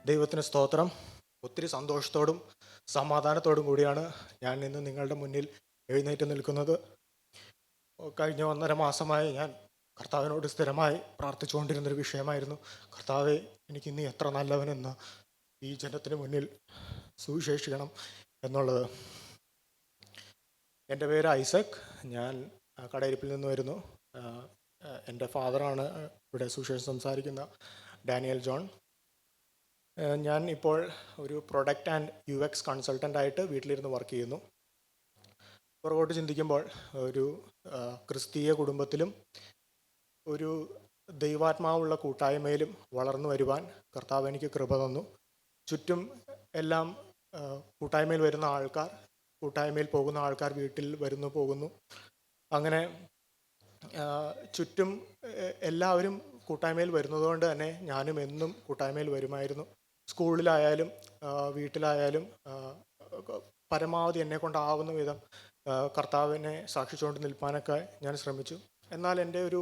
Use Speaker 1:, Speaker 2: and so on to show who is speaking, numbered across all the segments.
Speaker 1: ദൈവത്തിന് സ്തോത്രം. ഒത്തിരി സന്തോഷത്തോടും സമാധാനത്തോടും കൂടിയാണ് ഞാൻ ഇന്ന് നിങ്ങളുടെ മുന്നിൽ എഴുന്നേറ്റ് നിൽക്കുന്നത്. കഴിഞ്ഞ 1.5 മാസമായി ഞാൻ കർത്താവിനോട് സ്ഥിരമായി പ്രാർത്ഥിച്ചുകൊണ്ടിരുന്നൊരു വിഷയമായിരുന്നു, കർത്താവെ, എനിക്കിന്ന് എത്ര നല്ലവനെന്ന് ഈ ജനത്തിന് മുന്നിൽ സുവിശേഷിക്കണം എന്നുള്ളത്. എൻ്റെ പേര് ഐസക്. ഞാൻ കടയിരിപ്പിൽ നിന്ന് വരുന്നു. എൻ്റെ ഫാദറാണ് ഇവിടെ സുവിശേഷം സംസാരിക്കുന്ന ഡാനിയൽ ജോൺ. ഞാൻ ഇപ്പോൾ ഒരു പ്രൊഡക്റ്റ് ആൻഡ് UX കൺസൾട്ടൻ്റായിട്ട് വീട്ടിലിരുന്ന് വർക്ക് ചെയ്യുന്നു. പുറകോട്ട് ചിന്തിക്കുമ്പോൾ ഒരു ക്രിസ്തീയ കുടുംബത്തിലും ഒരു ദൈവാത്മാവുള്ള കൂട്ടായ്മയിലും വളർന്നു വരുവാൻ കർത്താവ് എനിക്ക് കൃപ തന്നു. ചുറ്റും എല്ലാം കൂട്ടായ്മയിൽ വരുന്ന ആൾക്കാർ, കൂട്ടായ്മയിൽ പോകുന്ന ആൾക്കാർ വീട്ടിൽ വരുന്നു പോകുന്നു. അങ്ങനെ ചുറ്റും എല്ലാവരും കൂട്ടായ്മയിൽ വരുന്നതുകൊണ്ട് തന്നെ ഞാനും എന്നും കൂട്ടായ്മയിൽ വരുമായിരുന്നു. സ്കൂളിലായാലും വീട്ടിലായാലും പരമാവധി എന്നെ കൊണ്ടാവുന്ന വിധം കർത്താവിനെ സാക്ഷിച്ചുകൊണ്ട് നിൽപ്പാനൊക്കെ ഞാൻ ശ്രമിച്ചു. എന്നാൽ എൻ്റെ ഒരു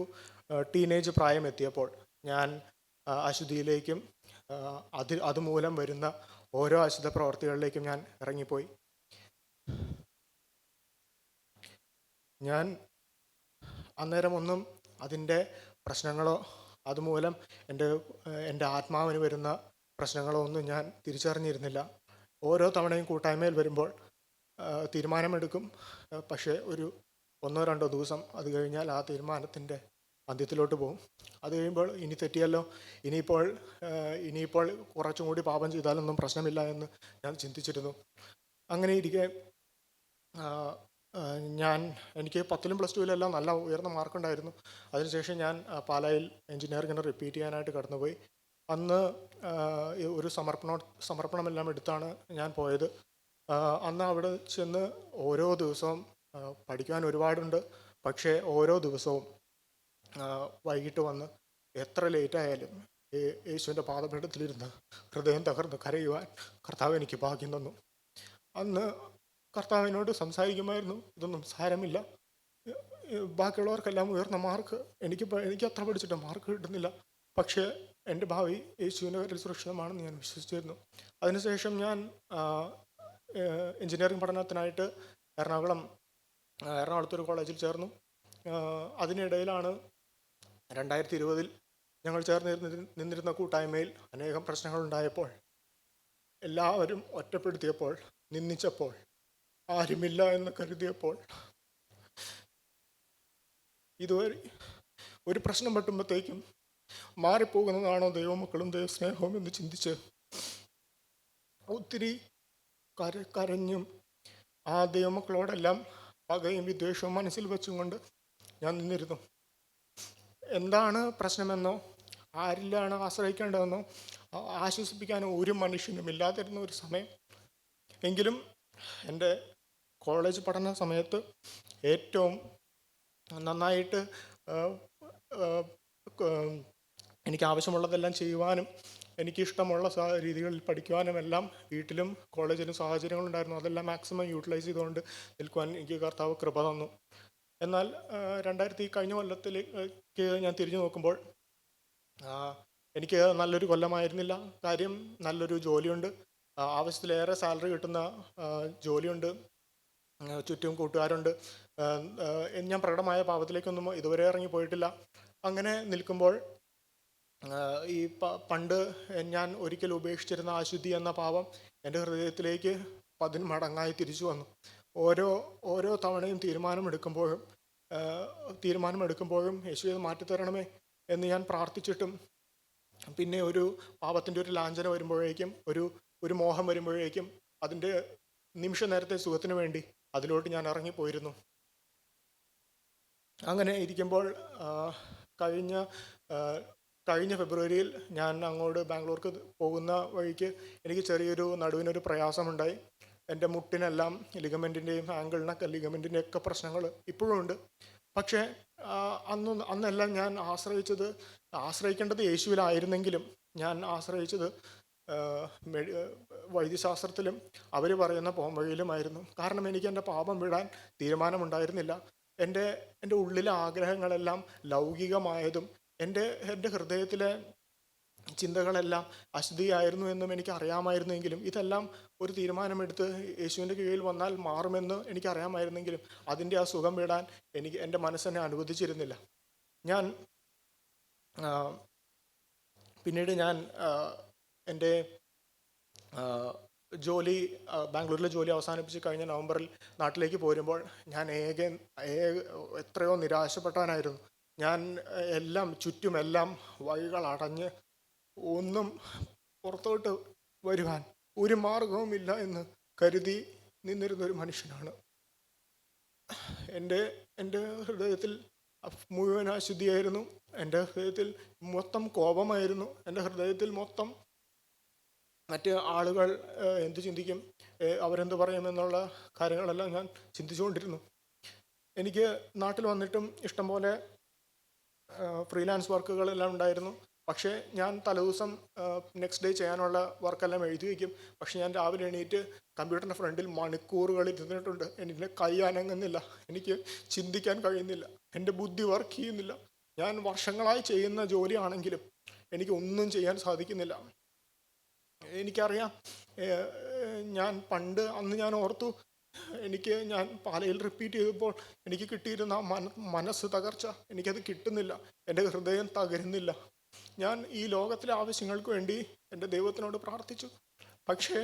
Speaker 1: ടീനേജ് പ്രായം എത്തിയപ്പോൾ ഞാൻ അശുദ്ധിയിലേക്കും അതുമൂലം വരുന്ന ഓരോ അശുദ്ധ പ്രവർത്തികളിലേക്കും ഞാൻ ഇറങ്ങിപ്പോയി. ഞാൻ അന്നേരം ഒന്നും അതിൻ്റെ പ്രശ്നങ്ങളോ അതുമൂലം എൻ്റെ ആത്മാവിന് വരുന്ന പ്രശ്നങ്ങളോ ഒന്നും ഞാൻ തിരിച്ചറിഞ്ഞിരുന്നില്ല. ഓരോ തവണയും കൂട്ടായ്മയിൽ വരുമ്പോൾ തീരുമാനമെടുക്കും, പക്ഷേ ഒരു 1-2 ദിവസം അത് കഴിഞ്ഞാൽ ആ തീരുമാനത്തിൻ്റെ അന്ത്യത്തിലോട്ട് പോകും. അത് കഴിയുമ്പോൾ ഇനി തെറ്റിയല്ലോ, ഇനിയിപ്പോൾ കുറച്ചും കൂടി പാപം ചെയ്താലൊന്നും പ്രശ്നമില്ല എന്ന് ഞാൻ ചിന്തിച്ചിരുന്നു. അങ്ങനെ ഇരിക്കെ എനിക്ക് 10ലും +2 നല്ല ഉയർന്ന മാർക്കുണ്ടായിരുന്നു. അതിനുശേഷം ഞാൻ പാലായിൽ എഞ്ചിനീയറിങ്ങിന് റിപ്പീറ്റ് ചെയ്യാനായിട്ട് കടന്നുപോയി. അന്ന് ഒരു സമർപ്പണമെല്ലാം എടുത്താണ് ഞാൻ പോയത്. അന്ന് അവിടെ ചെന്ന് ഓരോ ദിവസവും പഠിക്കാൻ ഒരുപാടുണ്ട്, പക്ഷേ ഓരോ ദിവസവും വൈകിട്ട് വന്ന് എത്ര ലേറ്റായാലും യേശുവിൻ്റെ പാദപീഠത്തിലിരുന്ന് ഹൃദയം തകർന്ന് കരയുവാൻ കർത്താവ് എനിക്ക് ഭാഗ്യം തന്നു. അന്ന് കർത്താവിനോട് സംസാരിക്കുമായിരുന്നു, ഇതൊന്നും സാരമില്ല, ബാക്കിയുള്ളവർക്കെല്ലാം ഉയർന്ന മാർക്ക്, എനിക്ക് അത്ര പഠിച്ചിട്ട് മാർക്ക് കിട്ടുന്നില്ല, പക്ഷേ എൻ്റെ ഭാവി യേശുവിൻ്റെ കയ്യിൽ സുരക്ഷിതമാണെന്ന് ഞാൻ വിശ്വസിച്ചിരുന്നു. അതിനുശേഷം ഞാൻ എഞ്ചിനീയറിംഗ് പഠനത്തിനായിട്ട് എറണാകുളത്തൊരു കോളേജിൽ ചേർന്നു. അതിനിടയിലാണ് 2020 ഞങ്ങൾ നിന്നിരുന്ന കൂട്ടായ്മയിൽ അനേകം പ്രശ്നങ്ങളുണ്ടായപ്പോൾ, എല്ലാവരും ഒറ്റപ്പെടുത്തിയപ്പോൾ, നിന്ദിച്ചപ്പോൾ, ആരുമില്ല എന്ന് കരുതിയപ്പോൾ, ഇതുവരെ ഒരു പ്രശ്നം പറ്റുമ്പോഴത്തേക്കും മാറിപ്പോകുന്നതാണോ ദൈവമക്കളും ദൈവസ്നേഹവും എന്ന് ചിന്തിച്ച് ഒത്തിരി കരഞ്ഞും ആ ദൈവമക്കളോടെല്ലാം പകയും വിദ്വേഷവും മനസ്സിൽ വെച്ചുകൊണ്ട് ഞാൻ നിന്നിരുന്നു. എന്താണ് പ്രശ്നമെന്നോ ആരിലാണ് ആശ്രയിക്കേണ്ടതെന്നോ ആശ്വസിപ്പിക്കാനോ ഒരു മനുഷ്യനും ഇല്ലാതിരുന്ന ഒരു സമയം. എങ്കിലും എൻ്റെ കോളേജ് പഠന സമയത്ത് ഏറ്റവും നന്നായിട്ട് എനിക്ക് ആവശ്യമുള്ളതെല്ലാം ചെയ്യുവാനും എനിക്കിഷ്ടമുള്ള രീതികളിൽ പഠിക്കുവാനും എല്ലാം വീട്ടിലും കോളേജിലും സാഹചര്യങ്ങളുണ്ടായിരുന്നു. അതെല്ലാം മാക്സിമം യൂട്ടിലൈസ് ചെയ്തുകൊണ്ട് നിൽക്കുവാൻ എനിക്ക് കർത്താവ് കൃപ തന്നു. എന്നാൽ കഴിഞ്ഞ കൊല്ലത്തിലേക്ക് ഞാൻ തിരിഞ്ഞു നോക്കുമ്പോൾ എനിക്ക് നല്ലൊരു കൊല്ലമായിരുന്നില്ല. കാര്യം, നല്ലൊരു ജോലിയുണ്ട്, ആവശ്യത്തിലേറെ സാലറി കിട്ടുന്ന ജോലിയുണ്ട്, ചുറ്റും കൂട്ടുകാരുണ്ട്, ഞാൻ പ്രകടമായ പാപത്തിലേക്കൊന്നും ഇതുവരെ ഇറങ്ങിപ്പോയിട്ടില്ല. അങ്ങനെ നിൽക്കുമ്പോൾ ഈ പണ്ട് ഞാൻ ഒരിക്കൽ ഉപേക്ഷിച്ചിരുന്ന അശുദ്ധി എന്ന പാപം എൻ്റെ ഹൃദയത്തിലേക്ക് 10 മടങ്ങായി തിരിച്ചു വന്നു. ഓരോ തവണയും തീരുമാനമെടുക്കുമ്പോഴും യേശുവേ മാറ്റിത്തരണമേ എന്ന് ഞാൻ പ്രാർത്ഥിച്ചിട്ടും, പിന്നെ ഒരു പാപത്തിൻ്റെ ഒരു ലാഞ്ചന വരുമ്പോഴേക്കും, ഒരു മോഹം വരുമ്പോഴേക്കും, അതിൻ്റെ നിമിഷ നേരത്തെ സുഖത്തിന് വേണ്ടി അതിലോട്ട് ഞാൻ ഇറങ്ങിപ്പോയിരുന്നു. അങ്ങനെ ഇരിക്കുമ്പോൾ കഴിഞ്ഞ ഫെബ്രുവരിയിൽ ഞാൻ അങ്ങോട്ട് ബാംഗ്ലൂർക്ക് പോകുന്ന വഴിക്ക് എനിക്ക് ചെറിയൊരു നടുവിനൊരു പ്രയാസമുണ്ടായി. എൻ്റെ മുട്ടിനെല്ലാം ലിഗമെൻറ്റിൻ്റെയും ആങ്കിളിനൊക്കെ ലിഗമെൻറ്റിൻ്റെയൊക്കെ പ്രശ്നങ്ങൾ ഇപ്പോഴും ഉണ്ട്. പക്ഷേ അന്നെല്ലാം ഞാൻ ആശ്രയിക്കേണ്ടത് യേശുവിലായിരുന്നെങ്കിലും ഞാൻ ആശ്രയിച്ചത് വൈദ്യശാസ്ത്രത്തിലും അവർ പറയുന്ന പോംവഴിയിലുമായിരുന്നു. കാരണം എനിക്ക് എൻ്റെ പാപം വിടാൻ തീരുമാനമുണ്ടായിരുന്നില്ല. എൻ്റെ ഉള്ളിലെ ആഗ്രഹങ്ങളെല്ലാം ലൗകികമായതും എൻ്റെ ഹൃദയത്തിലെ ചിന്തകളെല്ലാം അശുദ്ധിയായിരുന്നു എന്നും എനിക്ക് അറിയാമായിരുന്നെങ്കിലും, ഇതെല്ലാം ഒരു തീരുമാനമെടുത്ത് യേശുവിൻ്റെ കീഴിൽ വന്നാൽ മാറുമെന്ന് എനിക്കറിയാമായിരുന്നെങ്കിലും അതിൻ്റെ ആ സുഖം വിടാൻ എൻ്റെ മനസ്സെന്നെ അനുവദിച്ചിരുന്നില്ല. ഞാൻ പിന്നീട് എൻ്റെ ജോലി ബാംഗ്ലൂരിലെ ജോലി അവസാനിപ്പിച്ച് കഴിഞ്ഞ നവംബറിൽ നാട്ടിലേക്ക് പോരുമ്പോൾ ഞാൻ എത്രയോ നിരാശപ്പെട്ടവനായിരുന്നു. ഞാൻ എല്ലാം ചുറ്റുമെല്ലാം വഴികൾ അടഞ്ഞ് ഒന്നും പുറത്തോട്ട് വരുവാൻ ഒരു മാർഗവുമില്ല എന്ന് കരുതി നിന്നിരുന്നൊരു മനുഷ്യനാണ്. എൻ്റെ ഹൃദയത്തിൽ മുഴുവൻ അശുദ്ധിയായിരുന്നു. എൻ്റെ ഹൃദയത്തിൽ മൊത്തം കോപമായിരുന്നു. എൻ്റെ ഹൃദയത്തിൽ മൊത്തം മറ്റ് ആളുകൾ എന്ത് ചിന്തിക്കും, അവരെന്ത് പറയുമെന്നുള്ള കാര്യങ്ങളെല്ലാം ഞാൻ ചിന്തിച്ചുകൊണ്ടിരുന്നു. എനിക്ക് നാട്ടിൽ വന്നിട്ടും ഇഷ്ടംപോലെ ഫ്രീലാൻസ് വർക്കുകളെല്ലാം ഉണ്ടായിരുന്നു. പക്ഷേ ഞാൻ തലേദിവസം നെക്സ്റ്റ് ഡേ ചെയ്യാനുള്ള വർക്കെല്ലാം എഴുതി വയ്ക്കും. പക്ഷേ ഞാൻ രാവിലെ എണീറ്റ് കമ്പ്യൂട്ടറിൻ്റെ ഫ്രണ്ടിൽ മണിക്കൂറുകൾ ഇരുന്നിട്ടുണ്ട്. എൻ്റെ കൈ അനങ്ങുന്നില്ല, എനിക്ക് ചിന്തിക്കാൻ കഴിയുന്നില്ല, എൻ്റെ ബുദ്ധി വർക്ക് ചെയ്യുന്നില്ല. ഞാൻ വർഷങ്ങളായി ചെയ്യുന്ന ജോലിയാണെങ്കിലും എനിക്ക് ഒന്നും ചെയ്യാൻ സാധിക്കുന്നില്ല. എനിക്കറിയാം, അന്ന് ഞാൻ ഓർത്തു, ഞാൻ പാലയിൽ റിപ്പീറ്റ് ചെയ്തപ്പോൾ എനിക്ക് കിട്ടിയിരുന്ന മനസ്സ് തകർച്ച എനിക്കത് കിട്ടുന്നില്ല. എൻ്റെ ഹൃദയം തകരുന്നില്ല. ഞാൻ ഈ ലോകത്തിലെ ആവശ്യങ്ങൾക്ക് വേണ്ടി എൻ്റെ ദൈവത്തിനോട് പ്രാർത്ഥിച്ചു. പക്ഷേ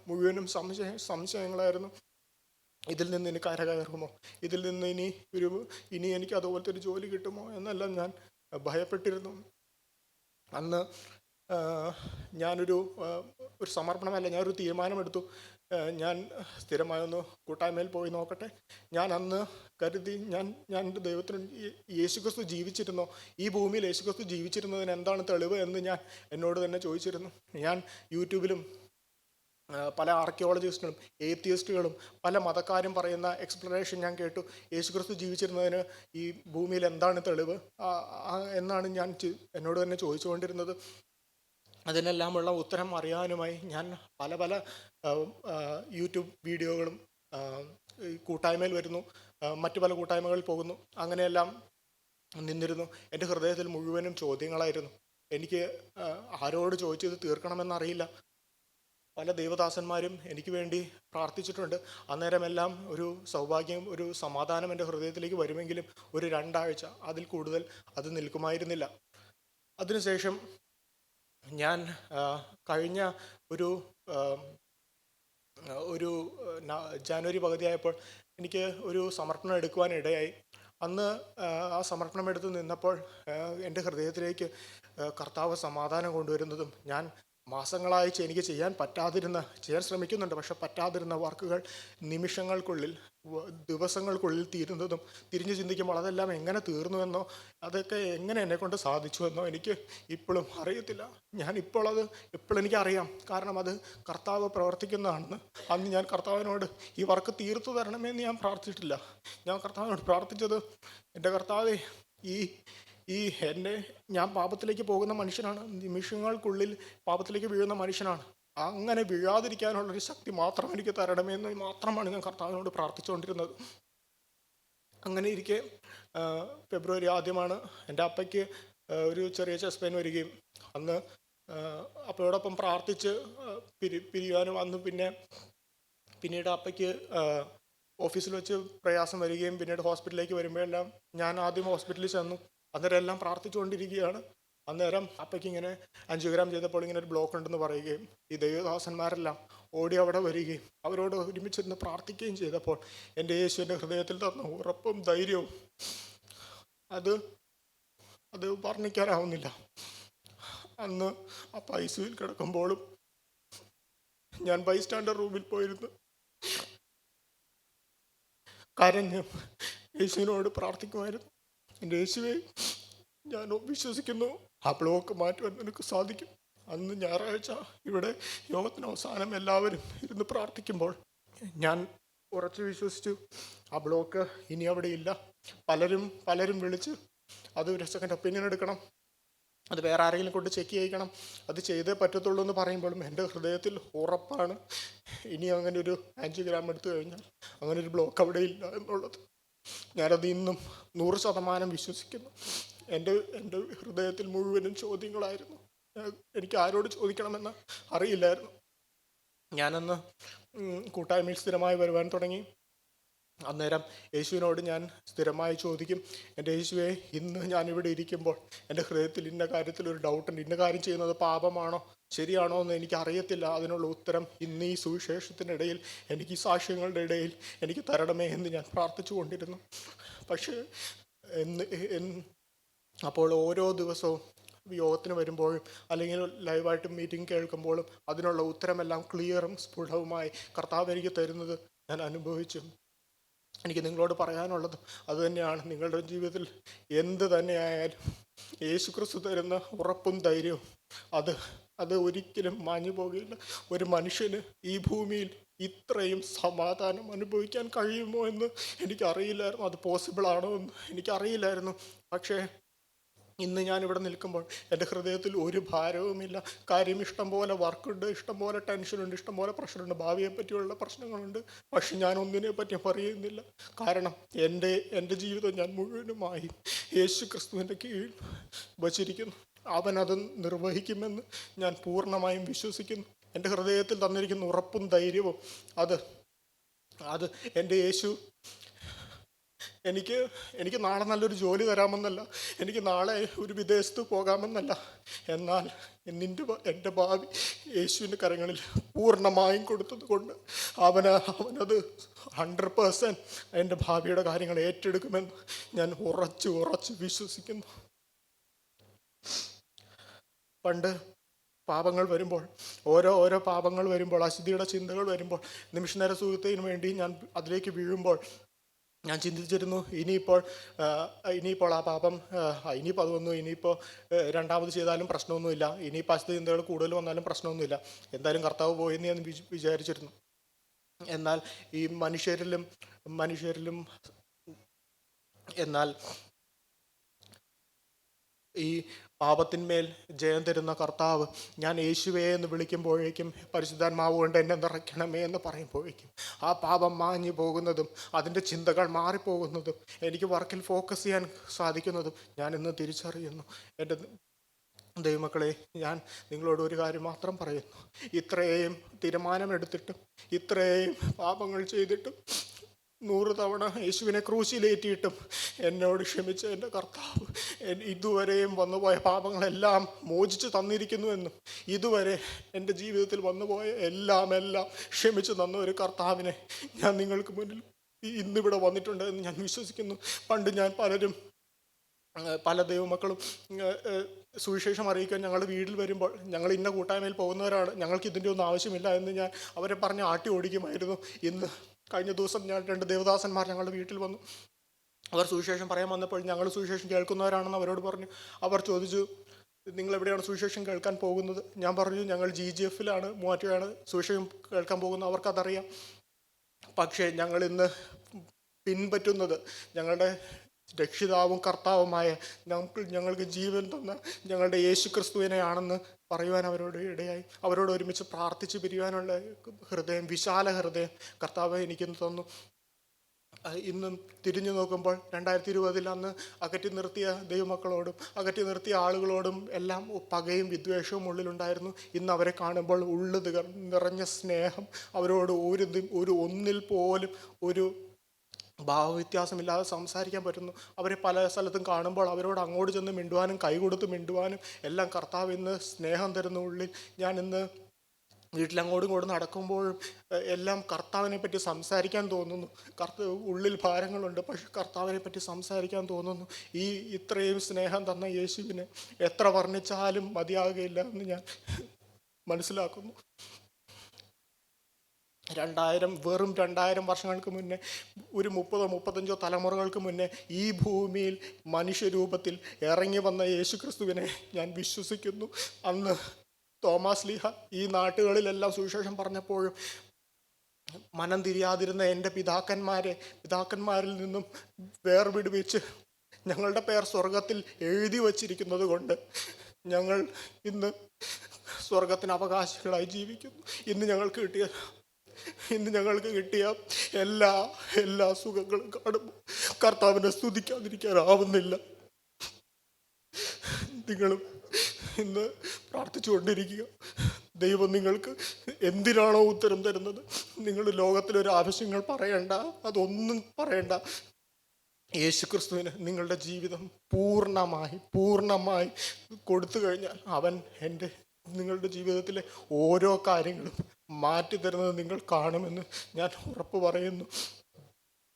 Speaker 1: മുഴുവനും സംശയങ്ങളായിരുന്നു. ഇതിൽ നിന്ന് ഇനി കരകയറുമോ, ഇതിൽ നിന്ന് ഇനി എനിക്ക് അതുപോലത്തെ ഒരു ജോലി കിട്ടുമോ എന്നെല്ലാം ഞാൻ ഭയപ്പെട്ടിരുന്നു. അന്ന് ഞാനൊരു സമർപ്പണമല്ല, ഞാനൊരു തീരുമാനമെടുത്തു. ഞാൻ സ്ഥിരമായൊന്ന് കൂട്ടായ്മയിൽ പോയി നോക്കട്ടെ. ഞാൻ അന്ന് കരുതി, ഞാൻ എൻ്റെ ദൈവത്തിന് യേശുക്രിസ്തു ജീവിച്ചിരുന്നോ, ഈ ഭൂമിയിൽ യേശുക്രിസ്തു ജീവിച്ചിരുന്നതിന് എന്താണ് തെളിവ് എന്ന് ഞാൻ എന്നോട് തന്നെ ചോദിച്ചിരുന്നു. ഞാൻ യൂട്യൂബിലും പല ആർക്കിയോളജിസ്റ്റുകളും ഏത്തിയസ്റ്റുകളും പല മതക്കാരും പറയുന്ന എക്സ്പ്ലനേഷൻ ഞാൻ കേട്ടു. യേശുക്രിസ്തു ജീവിച്ചിരുന്നതിന് ഈ ഭൂമിയിൽ എന്താണ് തെളിവ് എന്നാണ് ഞാൻ എന്നോട് തന്നെ ചോദിച്ചുകൊണ്ടിരുന്നത്. അതിനെല്ലാമുള്ള ഉത്തരം അറിയാനുമായി ഞാൻ പല യൂട്യൂബ് വീഡിയോകളും കൂട്ടായ്മയിൽ വരുന്നു, മറ്റു പല കൂട്ടായ്മകളിൽ പോകുന്നു, അങ്ങനെയെല്ലാം നിന്നിരുന്നു. എൻ്റെ ഹൃദയത്തിൽ മുഴുവനും ചോദ്യങ്ങളായിരുന്നു. എനിക്ക് ആരോട് ചോദിച്ചത് തീർക്കണമെന്നറിയില്ല. പല ദൈവദാസന്മാരും എനിക്ക് വേണ്ടി പ്രാർത്ഥിച്ചിട്ടുണ്ട്. അന്നേരമെല്ലാം ഒരു സൗഭാഗ്യം, ഒരു സമാധാനം എൻ്റെ ഹൃദയത്തിലേക്ക് വരുമെങ്കിലും ഒരു 2 ആഴ്ച, അതിൽ കൂടുതൽ അത് നിൽക്കുമായിരുന്നില്ല. അതിനുശേഷം ഞാൻ കഴിഞ്ഞ ഒരു ജാനുവരി പകുതിയായപ്പോൾ എനിക്ക് ഒരു സമർപ്പണം എടുക്കുവാൻ ഇടയായി. അന്ന് ആ സമർപ്പണം എടുത്ത് നിന്നപ്പോൾ എൻ്റെ ഹൃദയത്തിലേക്ക് കർത്താവ് സമാധാനം കൊണ്ടുവരുന്നതും, ഞാൻ മാസങ്ങളായി എനിക്ക് ചെയ്യാൻ ശ്രമിക്കുന്നുണ്ട്, പക്ഷെ പറ്റാതിരുന്ന വർക്കുകൾ നിമിഷങ്ങൾക്കുള്ളിൽ, ദിവസങ്ങൾക്കുള്ളിൽ തീരുന്നതും, തിരിഞ്ഞു ചിന്തിക്കുമ്പോൾ അതെല്ലാം എങ്ങനെ തീർന്നുവെന്നോ അതൊക്കെ എങ്ങനെ എന്നെക്കൊണ്ട് സാധിച്ചുവെന്നോ എനിക്ക് ഇപ്പോഴും അറിയത്തില്ല. ഇപ്പോൾ എനിക്കറിയാം, കാരണം അത് കർത്താവ് പ്രവർത്തിക്കുന്നതാണെന്ന്. അന്ന് ഞാൻ കർത്താവിനോട് ഈ വർക്ക് തീർത്തു തരണമെന്ന് ഞാൻ പ്രാർത്ഥിച്ചിട്ടില്ല. ഞാൻ കർത്താവിനോട് പ്രാർത്ഥിച്ചത്, എൻ്റെ കർത്താവേ, ഞാൻ പാപത്തിലേക്ക് പോകുന്ന മനുഷ്യനാണ്, നിമിഷങ്ങൾക്കുള്ളിൽ പാപത്തിലേക്ക് വീഴുന്ന മനുഷ്യനാണ്. അങ്ങനെ വീഴാതിരിക്കാനുള്ളൊരു ശക്തി മാത്രം എനിക്ക് തരണമെന്ന് മാത്രമാണ് ഞാൻ കർത്താവിനോട് പ്രാർത്ഥിച്ചുകൊണ്ടിരുന്നത്. അങ്ങനെ ഇരിക്കെ ഫെബ്രുവരി ആദ്യമാണ് എൻ്റെ അപ്പയ്ക്ക് ഒരു ചെറിയ ചെസ്റ്റ് പെയിൻ വരികയും, അന്ന് അപ്പയോടൊപ്പം പ്രാർത്ഥിച്ച് പിരിയാനും, അന്ന് പിന്നീട് അപ്പയ്ക്ക് ഓഫീസിൽ വെച്ച് പ്രയാസം വരികയും, പിന്നീട് ഹോസ്പിറ്റലിലേക്ക് വരുമ്പോഴെല്ലാം ഞാൻ ആദ്യം ഹോസ്പിറ്റലിൽ ചെന്നു. അന്നേരം എല്ലാം പ്രാർത്ഥിച്ചുകൊണ്ടിരിക്കുകയാണ്. അന്നേരം അപ്പയ്ക്ക് ഇങ്ങനെ 5 ഗ്രാം ചെയ്തപ്പോൾ ഇങ്ങനെ ഒരു ബ്ലോക്ക് ഉണ്ടെന്ന് പറയുകയും, ഈ ദൈവദാസന്മാരെല്ലാം ഓടി അവിടെ വരികയും അവരോട് ഒരുമിച്ചിരുന്ന് പ്രാർത്ഥിക്കുകയും ചെയ്തപ്പോൾ എൻ്റെ യേശുവിൻ്റെ ഹൃദയത്തിൽ തന്ന ഉറപ്പും ധൈര്യവും അത് വർണ്ണിക്കാനാവുന്നില്ല. അന്ന് അപ്പ ഐസിയുവിൽ കിടക്കുമ്പോഴും ഞാൻ ബൈസ്റ്റാൻഡർ റൂമിൽ പോയിരുന്നു കരഞ്ഞ് യേശുവിനോട് പ്രാർത്ഥിക്കുമായിരുന്നു. എൻ്റെ യേശുവേ, ഞാൻ വിശ്വസിക്കുന്നു ആ ബ്ലോക്ക് മാറ്റുവാൻ നിനക്ക് സാധിക്കും. അന്ന് ഞായറാഴ്ച ഇവിടെ യോഗത്തിന് അവസാനം എല്ലാവരും ഇരുന്ന് പ്രാർത്ഥിക്കുമ്പോൾ ഞാൻ ഉറച്ചു വിശ്വസിച്ചു, ആ ബ്ലോക്ക് ഇനി അവിടെ ഇല്ല. പലരും വിളിച്ച് അത് ഒരു സെക്കൻഡ് ഒപ്പീനിയൻ എടുക്കണം, അത് വേറെ ആരെങ്കിലും കൊണ്ട് ചെക്ക് ചെയ്യിക്കണം, അത് ചെയ്തേ പറ്റത്തുള്ളൂ എന്ന് പറയുമ്പോഴും എൻ്റെ ഹൃദയത്തിൽ ഉറപ്പാണ്, ഇനി അങ്ങനെ ഒരു 5 ഗ്രാം എടുത്തു കഴിഞ്ഞാൽ അങ്ങനെ ഒരു ബ്ലോക്ക് അവിടെ ഇല്ല എന്നുള്ളത്. ഞാനത് ഇന്നും 100% വിശ്വസിക്കുന്നു. എൻ്റെ എൻ്റെ ഹൃദയത്തിൽ മുഴുവനും ചോദ്യങ്ങളായിരുന്നു. എനിക്ക് ആരോട് ചോദിക്കണമെന്ന് അറിയില്ലായിരുന്നു. ഞാനന്ന് കൂട്ടായ്മയിൽ സ്ഥിരമായി വരുവാൻ തുടങ്ങി. അന്നേരം യേശുവിനോട് ഞാൻ സ്ഥിരമായി ചോദിക്കും, എൻ്റെ യേശുവേ, ഇന്ന് ഞാനിവിടെ ഇരിക്കുമ്പോൾ എൻ്റെ ഹൃദയത്തിൽ ഇന്ന കാര്യത്തിൽ ഒരു ഡൗട്ടുണ്ട്, ഇന്ന കാര്യം ചെയ്യുന്നത് പാപമാണോ ശരിയാണോ എന്ന് എനിക്ക് അറിയത്തില്ല. അതിനുള്ള ഉത്തരം ഇന്ന് ഈ സുവിശേഷത്തിനിടയിൽ, എനിക്ക് ഈ സാക്ഷ്യങ്ങളുടെ ഇടയിൽ എനിക്ക് തരണമേ എന്ന് ഞാൻ പ്രാർത്ഥിച്ചു കൊണ്ടിരുന്നു. പക്ഷേ അപ്പോൾ ഓരോ ദിവസവും യോഗത്തിന് വരുമ്പോഴും അല്ലെങ്കിൽ ലൈവായിട്ട് മീറ്റിംഗ് കേൾക്കുമ്പോഴും അതിനുള്ള ഉത്തരമെല്ലാം ക്ലിയറും സ്ഫുടവുമായി കർത്താവ് എനിക്ക് തരുന്നത് ഞാൻ അനുഭവിച്ചു. എനിക്ക് നിങ്ങളോട് പറയാനുള്ളത് അതുതന്നെയാണ്. നിങ്ങളുടെ ജീവിതത്തിൽ എന്ത് തന്നെയായാലും യേശു ക്രിസ്തു തരുന്ന ഉറപ്പും ധൈര്യവും അത് ഒരിക്കലും മാഞ്ഞു പോകില്ല. ഒരു മനുഷ്യന് ഈ ഭൂമിയിൽ ഇത്രയും സമാധാനം അനുഭവിക്കാൻ കഴിയുമോ എന്ന് എനിക്കറിയില്ലായിരുന്നു. അത് പോസിബിൾ ആണോ എന്ന് എനിക്കറിയില്ലായിരുന്നു. പക്ഷേ ഇന്ന് ഞാനിവിടെ നിൽക്കുമ്പോൾ എൻ്റെ ഹൃദയത്തിൽ ഒരു ഭാരവുമില്ല. കാര്യം ഇഷ്ടംപോലെ വർക്കുണ്ട്, ഇഷ്ടംപോലെ ടെൻഷനുണ്ട്, ഇഷ്ടംപോലെ പ്രഷറുണ്ട്, ഭാവിയെ പറ്റിയുള്ള പ്രശ്നങ്ങളുണ്ട്. പക്ഷെ ഞാൻ ഒന്നിനെ പറ്റി പറയുന്നില്ല. കാരണം എൻ്റെ ജീവിതം ഞാൻ മുഴുവനുമായി യേശു ക്രിസ്തുവിൻ്റെ കീഴിൽ വച്ചിരിക്കുന്നു. അവനത് നിർവഹിക്കുമെന്ന് ഞാൻ പൂർണ്ണമായും വിശ്വസിക്കുന്നു. എൻ്റെ ഹൃദയത്തിൽ തന്നിരിക്കുന്ന ഉറപ്പും ധൈര്യവും അത് എൻ്റെ യേശു എനിക്ക് നാളെ നല്ലൊരു ജോലി തരാമെന്നല്ല, എനിക്ക് നാളെ ഒരു വിദേശത്ത് പോകാമെന്നല്ല, എന്നാൽ എൻ്റെ ഭാവി യേശുവിൻ്റെ കരങ്ങളിൽ പൂർണ്ണമായും കൊടുത്തത് കൊണ്ട് അവനത് 100% എൻ്റെ ഭാവിയുടെ കാര്യങ്ങൾ ഏറ്റെടുക്കുമെന്ന് ഞാൻ ഉറച്ച് വിശ്വസിക്കുന്നു. പണ്ട് പാപങ്ങൾ വരുമ്പോൾ, ഓരോ പാപങ്ങൾ വരുമ്പോൾ, അശുദ്ധിയുടെ ചിന്തകൾ വരുമ്പോൾ, നിമിഷനേര സുഖത്തിന് വേണ്ടി ഞാൻ അതിലേക്ക് വീഴുമ്പോൾ ഞാൻ ചിന്തിച്ചിരുന്നു, ഇനിയിപ്പോൾ ആ പാപം ഇനിയിപ്പോൾ അത് വന്നു, ഇനിയിപ്പോൾ രണ്ടാമത് ചെയ്താലും പ്രശ്നമൊന്നുമില്ല, ഇനിയിപ്പോൾ അശുദ്ധ ചിന്തകൾ കൂടുതൽ വന്നാലും പ്രശ്നമൊന്നുമില്ല, എന്തായാലും കർത്താവ് പോയെന്ന് ഞാൻ വിചാരിച്ചിരുന്നു. എന്നാൽ ഈ മനുഷ്യരിലും എന്നാൽ ഈ പാപത്തിന്മേൽ ജയം തരുന്ന കർത്താവ്, ഞാൻ യേശുവേ എന്ന് വിളിക്കുമ്പോഴേക്കും, പരിശുദ്ധാത്മാവ് കൊണ്ട് എന്നെ നിറയ്ക്കണമേ എന്ന് പറയുമ്പോഴേക്കും ആ പാപം മാഞ്ഞു പോകുന്നതും അതിൻ്റെ ചിന്തകൾ മാറിപ്പോകുന്നതും എനിക്ക് വർക്കിൽ ഫോക്കസ് ചെയ്യാൻ സാധിക്കുന്നതും ഞാൻ ഇന്ന് തിരിച്ചറിയുന്നു. എൻ്റെ ദൈവമക്കളെ, ഞാൻ നിങ്ങളോട് ഒരു കാര്യം മാത്രം പറയുന്നു. ഇത്രയും തീരുമാനമെടുത്തിട്ടും, ഇത്രയും പാപങ്ങൾ ചെയ്തിട്ടും, 100 തവണ യേശുവിനെ ക്രൂശിലേറ്റിയിട്ടും എന്നോട് ക്ഷമിച്ച എൻ്റെ കർത്താവ് ഇതുവരെയും വന്നുപോയ പാപങ്ങളെല്ലാം മോചിച്ച് തന്നിരിക്കുന്നുവെന്നും, ഇതുവരെ എൻ്റെ ജീവിതത്തിൽ വന്നുപോയ എല്ലാം ക്ഷമിച്ചു തന്ന ഒരു കർത്താവിനെ ഞാൻ നിങ്ങൾക്ക് മുന്നിൽ ഇന്നിവിടെ വന്നിട്ടുണ്ട് എന്ന് ഞാൻ വിശ്വസിക്കുന്നു. പണ്ട് ഞാൻ പല ദൈവമക്കളും സുവിശേഷം അറിയിക്കാൻ ഞങ്ങളുടെ വീട്ടിൽ വരുമ്പോൾ, ഞങ്ങൾ ഇന്ന കൂട്ടായ്മയിൽ പോകുന്നവരാണ്, ഞങ്ങൾക്ക് ഇതിൻ്റെ ഒന്നും ആവശ്യമില്ല എന്ന് ഞാൻ അവരെ പറഞ്ഞ് ആട്ടി ഓടിക്കുമായിരുന്നു. കഴിഞ്ഞ ദിവസം 2 ദേവദാസന്മാർ ഞങ്ങളുടെ വീട്ടിൽ വന്നു. അവർ സുവിശേഷം പറയാൻ വന്നപ്പോൾ ഞങ്ങൾ സുവിശേഷം കേൾക്കുന്നവരാണെന്ന് അവരോട് പറഞ്ഞു. അവർ ചോദിച്ചു, നിങ്ങൾ എവിടെയാണ് സുവിശേഷം കേൾക്കാൻ പോകുന്നത്? ഞാൻ പറഞ്ഞു, ഞങ്ങൾ GGF-ലാണ്, മൂവാറ്റുപുഴയാണ് സുവിശേഷം കേൾക്കാൻ പോകുന്നത്. അവർക്കതറിയാം. പക്ഷേ ഞങ്ങൾ ഇന്ന് പിൻപറ്റുന്നത് ഞങ്ങളുടെ രക്ഷിതാവും കർത്താവുമായ ഞങ്ങൾക്ക് ജീവൻ തന്ന ഞങ്ങളുടെ യേശു ക്രിസ്തുവിനെയാണെന്ന് പറയുവാൻ അവരോട് ഇടയായി. അവരോട് ഒരുമിച്ച് പ്രാർത്ഥിച്ച് പിരിയാനുള്ള ഹൃദയം, വിശാല ഹൃദയം കർത്താവ് എനിക്കിന്ന് തന്നു. ഇന്നും തിരിഞ്ഞു നോക്കുമ്പോൾ 2020 അന്ന് അകറ്റി നിർത്തിയ ദൈവമക്കളോടും അകറ്റി നിർത്തിയ ആളുകളോടും എല്ലാം പകയും വിദ്വേഷവും ഉള്ളിലുണ്ടായിരുന്നു. ഇന്ന് അവരെ കാണുമ്പോൾ നിറഞ്ഞ സ്നേഹം, അവരോട് ഒന്നിൽ പോലും ഒരു ഭാവവ്യത്യാസമില്ലാതെ സംസാരിക്കാൻ പറ്റുന്നു. അവരെ പല സ്ഥലത്തും കാണുമ്പോൾ അവരോട് അങ്ങോട്ട് ചെന്ന് മിണ്ടുവാനും കൈ കൊടുത്ത് മിണ്ടുവാനും എല്ലാം കർത്താവ് ഇന്ന് സ്നേഹം തരുന്ന ഉള്ളിൽ. ഞാൻ ഇന്ന് വീട്ടിലങ്ങോട്ടും ഇങ്ങോട്ടും നടക്കുമ്പോഴും എല്ലാം കർത്താവിനെ പറ്റി സംസാരിക്കാൻ തോന്നുന്നു. ഉള്ളിൽ ഭാരങ്ങളുണ്ട്, പക്ഷെ കർത്താവിനെ പറ്റി സംസാരിക്കാൻ തോന്നുന്നു. ഇത്രയും സ്നേഹം തന്ന യേശുവിനെ എത്ര വർണ്ണിച്ചാലും മതിയാകുകയില്ല എന്ന് ഞാൻ മനസ്സിലാക്കുന്നു. വെറും 2000 വർഷങ്ങൾക്ക് മുന്നേ, ഒരു 30-35 തലമുറകൾക്ക് മുന്നേ ഈ ഭൂമിയിൽ മനുഷ്യരൂപത്തിൽ ഇറങ്ങി വന്ന യേശു ക്രിസ്തുവിനെ ഞാൻ വിശ്വസിക്കുന്നു. അന്ന് തോമാസ് ലീഹ ഈ നാട്ടുകളിലെല്ലാം സുവിശേഷം പറഞ്ഞപ്പോഴും മനം തിരിയാതിരുന്ന എൻ്റെ പിതാക്കന്മാരിൽ നിന്നും വേർവിടുവിച്ച് ഞങ്ങളുടെ പേർ സ്വർഗത്തിൽ എഴുതി വച്ചിരിക്കുന്നത് കൊണ്ട് ഞങ്ങൾ ഇന്ന് സ്വർഗത്തിന് അവകാശികളായി ജീവിക്കുന്നു. ഇന്ന് ഞങ്ങൾക്ക് കിട്ടിയ എല്ലാ സുഖങ്ങളും കാണുമ്പോൾ കർത്താവിനെ സ്തുതിക്കാതിരിക്കാനാവുന്നില്ല. നിങ്ങളും ഇന്ന് പ്രാർത്ഥിച്ചുകൊണ്ടിരിക്കുക. ദൈവം നിങ്ങൾക്ക് എന്തിനാണോ ഉത്തരം തരുന്നത്, നിങ്ങൾ ലോകത്തിലൊരു ആവശ്യങ്ങൾ പറയണ്ട, അതൊന്നും പറയണ്ട. യേശുക്രിസ്തുവിന് നിങ്ങളുടെ ജീവിതം പൂർണ്ണമായി കൊടുത്തു കഴിഞ്ഞാൽ അവൻ നിങ്ങളുടെ ജീവിതത്തിലെ ഓരോ കാര്യങ്ങളും മാറ്റി തരുന്നത് നിങ്ങൾ കാണുമെന്ന് ഞാൻ ഉറപ്പ് പറയുന്നു.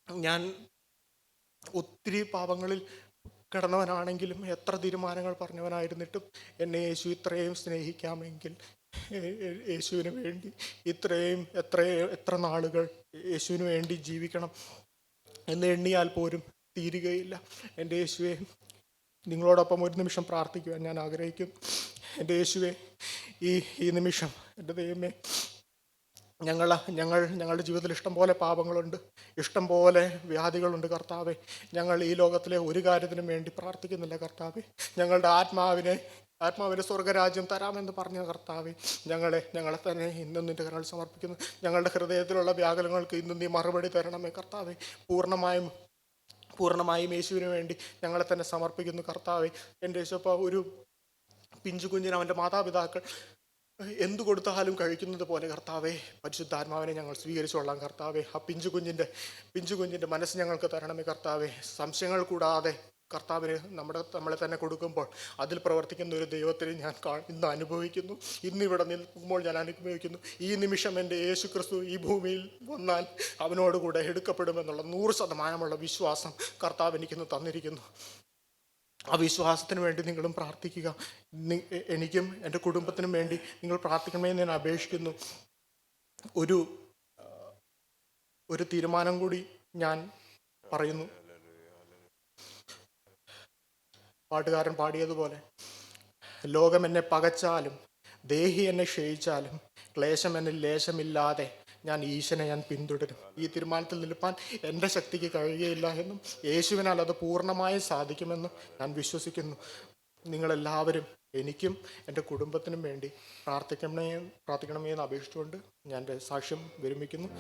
Speaker 1: ഞാൻ ഒത്തിരി പാപങ്ങളിൽ കിടന്നവനാണെങ്കിലും, എത്ര തീരുമാനങ്ങൾ പറഞ്ഞവനായിരുന്നിട്ടും എന്നെ യേശു ഇത്രയും സ്നേഹിക്കാമെങ്കിൽ, യേശുവിന് വേണ്ടി എത്ര നാളുകൾ യേശുവിന് വേണ്ടി ജീവിക്കണം എന്ന് എണ്ണിയാൽ പോലും തീരുകയില്ല. എൻ്റെ യേശുവെ, നിങ്ങളോടൊപ്പം ഒരു നിമിഷം പ്രാർത്ഥിക്കുവാൻ ഞാൻ ആഗ്രഹിക്കുന്നു. എൻ്റെ യേശുവെ, ഈ നിമിഷം എൻ്റെ ദൈവമേ, ഞങ്ങളുടെ ജീവിതത്തിൽ ഇഷ്ടം പോലെ പാപങ്ങളുണ്ട്, ഇഷ്ടം പോലെ വ്യാധികളുണ്ട് കർത്താവെ. ഞങ്ങൾ ഈ ലോകത്തിലെ ഒരു കാര്യത്തിനും വേണ്ടി പ്രാർത്ഥിക്കുന്നില്ല കർത്താവെ. ഞങ്ങളുടെ ആത്മാവിൻ്റെ സ്വർഗരാജ്യം തരാമെന്ന് പറഞ്ഞ കർത്താവെ, ഞങ്ങളെ തന്നെ ഇന്നും നിൻ്റെ കരങ്ങളിൽ സമർപ്പിക്കുന്നു. ഞങ്ങളുടെ ഹൃദയത്തിലുള്ള വ്യാകുലങ്ങൾക്ക് ഇന്നും നീ മറുപടി തരണമേ കർത്താവെ. പൂർണ്ണമായും യേശുവിന് വേണ്ടി ഞങ്ങളെ തന്നെ സമർപ്പിക്കുന്നു കർത്താവെ. എൻ്റെ യേശുപ്പ, ഒരു പിഞ്ചു കുഞ്ഞിന് അവൻ്റെ മാതാപിതാക്കൾ എന്തു കൊടുത്താലും കഴിക്കുന്നത് പോലെ കർത്താവെ, പരിശുദ്ധാത്മാവിനെ ഞങ്ങൾ സ്വീകരിച്ചോളാം കർത്താവെ. ആ പിഞ്ചു കുഞ്ഞിൻ്റെ മനസ്സ് ഞങ്ങൾക്ക് തരണമേ കർത്താവെ. സംശയങ്ങൾ കൂടാതെ കർത്താവിന് നമ്മളെ തന്നെ കൊടുക്കുമ്പോൾ അതിൽ പ്രവർത്തിക്കുന്ന ഒരു ദൈവത്തിന് ഞാൻ ഇന്ന് അനുഭവിക്കുന്നു. ഇന്നിവിടെ നിൽക്കുമ്പോൾ ഞാൻ അനുഭവിക്കുന്നു. ഈ നിമിഷം എൻ്റെ യേശു ക്രിസ്തു ഈ ഭൂമിയിൽ വന്നാൽ അവനോടുകൂടെ എടുക്കപ്പെടുമെന്നുള്ള 100% വിശ്വാസം കർത്താവ് എനിക്കിന്ന് തന്നിരിക്കുന്നു. ആ വിശ്വാസത്തിന് വേണ്ടി നിങ്ങളും പ്രാർത്ഥിക്കുക. എനിക്കും എൻ്റെ കുടുംബത്തിനും വേണ്ടി നിങ്ങൾ പ്രാർത്ഥിക്കണമെന്ന് ഞാൻ അപേക്ഷിക്കുന്നു. ഒരു തീരുമാനം കൂടി ഞാൻ പറയുന്നു. പാട്ടുകാരൻ പാടിയതുപോലെ, ലോകം എന്നെ പകച്ചാലും ദേഹി എന്നെ ക്ഷയിച്ചാലും ക്ലേശം എന്നിൽ ലേശമില്ലാതെ ഞാൻ പിന്തുടരും. ഈ തീരുമാനത്തിൽ നിൽപ്പാൻ എൻ്റെ ശക്തിക്ക് കഴിയുകയില്ല എന്നും യേശുവിനാൽ അത് പൂർണ്ണമായും സാധിക്കുമെന്നും ഞാൻ വിശ്വസിക്കുന്നു. നിങ്ങളെല്ലാവരും എനിക്കും എൻ്റെ കുടുംബത്തിനും വേണ്ടി പ്രാർത്ഥിക്കണമേ എന്ന് അപേക്ഷിച്ചുകൊണ്ട് ഞാൻ എൻ്റെ സാക്ഷ്യം വിരമിക്കുന്നു.